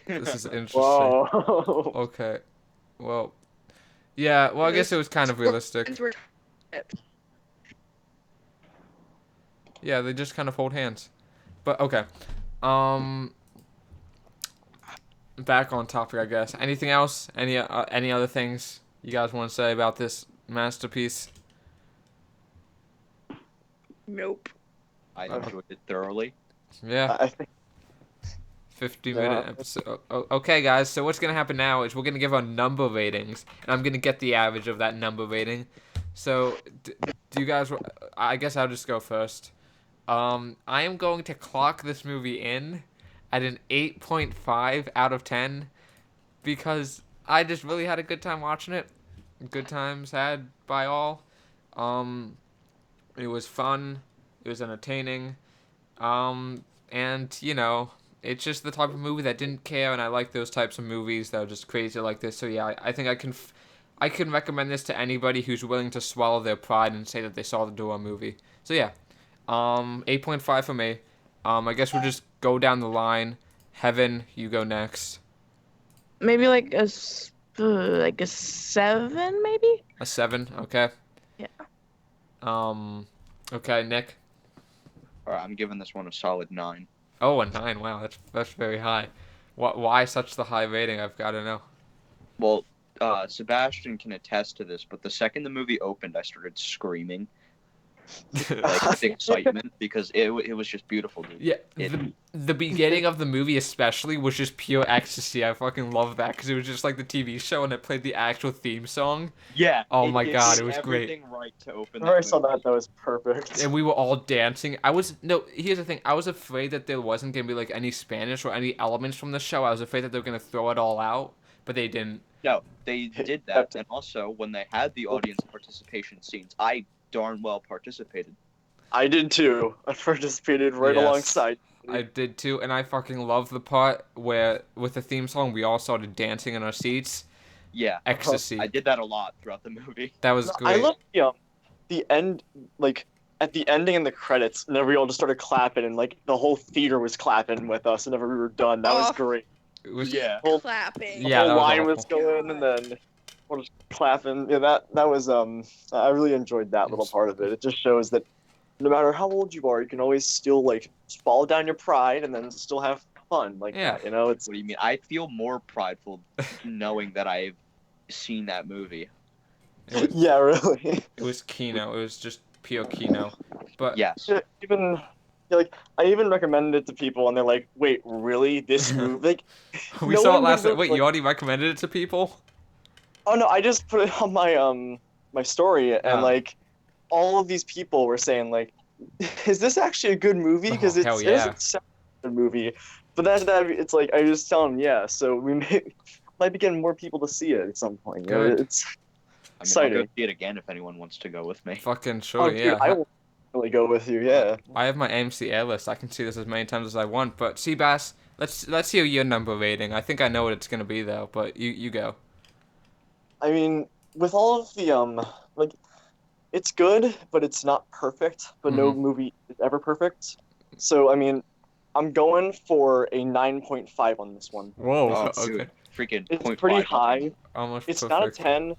This is interesting. Whoa. Okay. Well. Yeah, well I guess it was kind of realistic. Scorpions were- Yeah, they just kind of hold hands. But okay. Back on topic, I guess. Anything else? Any other things you guys want to say about this masterpiece? Nope. I enjoyed it thoroughly. Yeah. I think 50-minute episode. Okay, guys. So what's gonna happen now is we're gonna give our number ratings, and I'm gonna get the average of that number rating. So, do you guys? I guess I'll just go first. I am going to clock this movie in at an 8.5 out of 10 because I just really had a good time watching it. Good times had by all. It was fun. It was entertaining. And you know, it's just the type of movie that didn't care, and I like those types of movies that are just crazy like this. So yeah, I think I can recommend this to anybody who's willing to swallow their pride and say that they saw the Dora movie. So yeah, 8.5 for me. I guess we'll just go down the line. Heaven, you go next. Maybe like a 7, maybe. A 7, okay. Yeah. Okay, Nick. Alright, I'm giving this one a solid 9. Oh, a 9. Wow, that's very high. Why such the high rating? I've got to know. Well, Sebastian can attest to this, but the second the movie opened, I started screaming. Like, with excitement, because it was just beautiful, dude. Yeah, the beginning of the movie especially was just pure ecstasy. I fucking love that because it was just like the TV show and it played the actual theme song. Yeah. Oh my god, it was great. Everything right to open whenever I that saw movie. that was perfect. And we were all dancing. Here's the thing. I was afraid that there wasn't going to be like any Spanish or any elements from the show. I was afraid that they were going to throw it all out, but they didn't. No, they did that, and also when they had the audience participation scenes, I darn well participated. I did too. I participated right Yes. alongside. I did too, and I fucking love the part where with the theme song we all started dancing in our seats. Yeah, Ecstasy. I did that a lot throughout the movie. That was I great. love the end, like at the ending and the credits, and then we all just started clapping, and like the whole theater was clapping with us whenever we were done. That was Oh. great. It was Yeah. Whole- Clapping. Yeah, the that whole was line awful. was going, and then we're just clapping. Yeah, that was I really enjoyed that little part of it. It just shows that no matter how old you are, you can always still like swallow down your pride and then still have fun like Yeah. that. You know, it's What do you mean? I feel more prideful knowing that I've seen that movie. It was, yeah, really. it was Kino. It was just pure Kino. But Yes. Yeah, even like I even recommended it to people, and they're like, "Wait, really? This movie?" Like, we no saw it one last would night. Wait, look you already recommended it to people? oh no, I just put it on my my story, and Oh. like all of these people were saying like, "Is this actually a good movie?" Because Oh, hell it yeah. doesn't sound like a good movie, but that it's like I just tell them yeah. So we might be getting more people to see it at some point. You know, Good. it's I'll exciting. go see it again if anyone wants to go with me. Fucking sure, Oh, dude, yeah. I will really go with you. Yeah. I have my AMC Air list. I can see this as many times as I want. But Seabass, let's hear your number rating. I think I know what it's gonna be though. But you go. I mean, with all of the like, it's good, but it's not perfect. But no movie is ever perfect. So I mean, I'm going for a 9.5 on this one. Whoa. Oh, Okay. dude. Freaking It's 0.5. pretty high. Almost It's perfect. not a 10.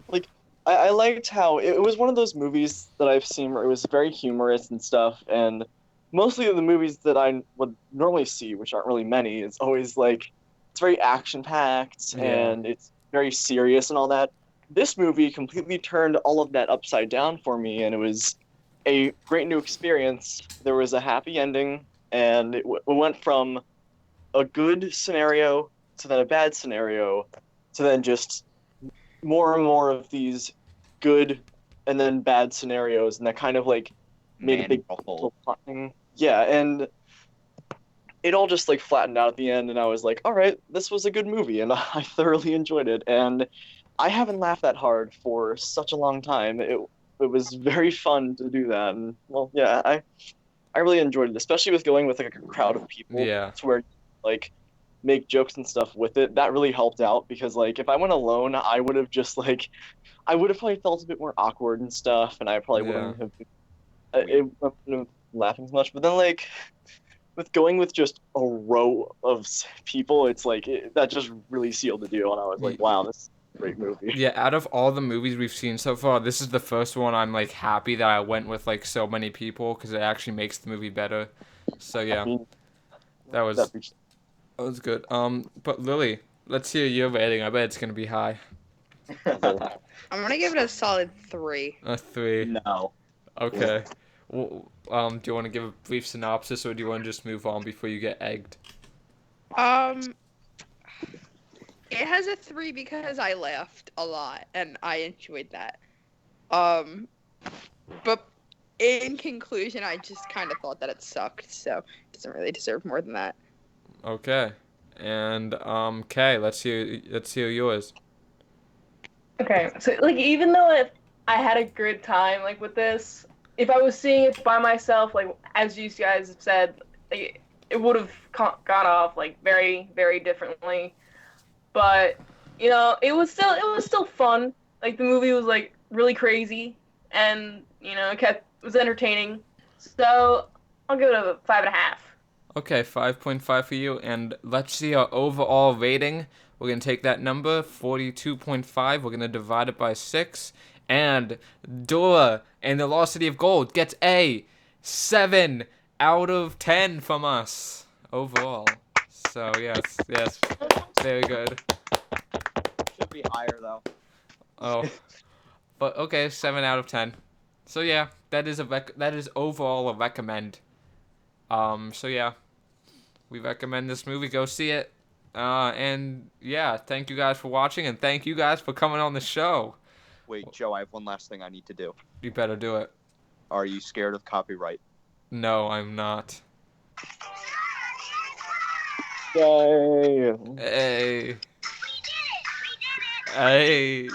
Like, I liked how it was one of those movies that I've seen where it was very humorous and stuff, and mostly of the movies that I would normally see, which aren't really many, it's always like it's very action packed Yeah. and it's very serious and all that. This movie completely turned all of that upside down for me, and it was a great new experience. There was a happy ending, and it went from a good scenario to then a bad scenario to then just more and more of these good and then bad scenarios, and that kind of like made a big hole. plot thing. Yeah, and it all just like flattened out at the end, and I was like, all right, this was a good movie, and I thoroughly enjoyed it. And I haven't laughed that hard for such a long time. It was very fun to do that, and well, yeah, I really enjoyed it, especially with going with like a crowd of people. Yeah. To where like make jokes and stuff with it. That really helped out because like if I went alone, I would have just like I would have probably felt a bit more awkward and stuff, and I probably wouldn't have wouldn't have laughing as much. But then like with going with just a row of people, it's like that just really sealed the deal, and I was like, wow, this is a great movie. Yeah, out of all the movies we've seen so far, this is the first one I'm like happy that I went with like so many people because it actually makes the movie better. So yeah, I mean, that was good. But Lily, let's hear your rating. I bet it's gonna be high. I'm gonna give it a solid 3. A 3. No. Okay. Well, do you want to give a brief synopsis, or do you want to just move on before you get egged? It has a 3 because I laughed a lot and I enjoyed that. But in conclusion, I just kind of thought that it sucked, so it doesn't really deserve more than that. Okay. And Kay, let's hear yours. Okay, so like even though I had a good time like with this, if I was seeing it by myself, like as you guys have said, like, it would have gone off like very, very differently. But you know, it was still fun. Like the movie was like really crazy, and you know, it was entertaining. So I'll give it a 5.5. Okay, 5.5 for you, and let's see our overall rating. We're gonna take that number, 42.5. We're gonna divide it by 6, and Dora and the Lost City of Gold gets a 7 out of 10 from us overall. So yes, very good. Should be higher though. Oh, but okay, 7 out of 10. So yeah, that is overall a recommend. So yeah, we recommend this movie. Go see it. And yeah, thank you guys for watching, and thank you guys for coming on the show. Wait, Joe, I have one last thing I need to do. You better do it. Are you scared of copyright? No, I'm not. Yay! Hey. Hey.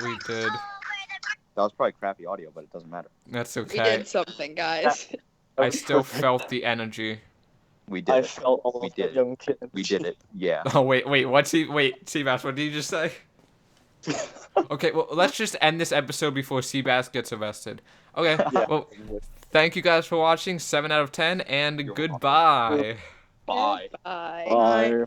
We did. That was probably crappy audio, but it doesn't matter. That's We okay. did something, guys. I still felt the energy. We did. I felt all We of did the it. young kids. We did it. Yeah. Oh wait, Seabass, what did you just say? Okay, well let's just end this episode before Seabass gets arrested. Okay, Yeah. well thank you guys for watching. 7 out of 10, and You're goodbye. Bye. Bye. Bye.